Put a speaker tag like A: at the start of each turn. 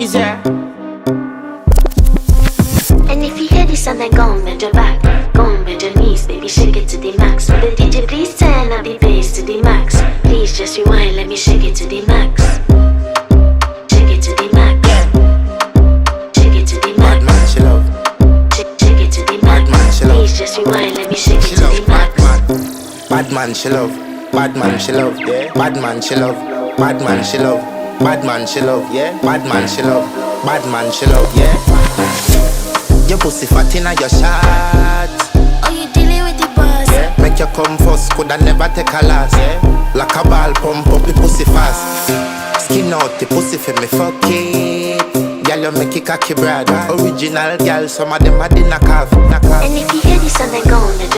A: Is there?
B: And if you hear this and then go on bend your back, go on bend your knees, baby shake it to the max. Will the DJ please turn up the bass to the max? Please just rewind, let me shake it to the max. Shake it to the max. Shake it to the max.
C: Bad man, she love.
B: Shake it to the max.
C: Bad man, she love.
B: Please just rewind, let me shake it
C: She
B: to
C: love.
B: the max.
C: Bad man, she love. Bad man, she love. Yeah. Bad man, she love. Bad man, she love. Bad man, she love. Yeah. Bad man, she love. Bad man, she love. Yeah. Your pussy fat inna your shot.
B: Oh, you dealing with the boss?
C: Yeah. Make you come first, coulda never take a last. Yeah. Like a ball, pump up the pussy fast. Skin out the pussy for me fuck it. Girl, you make it cocky brother. Original girl, some of them a the knock off.
B: And if you hear this and then go on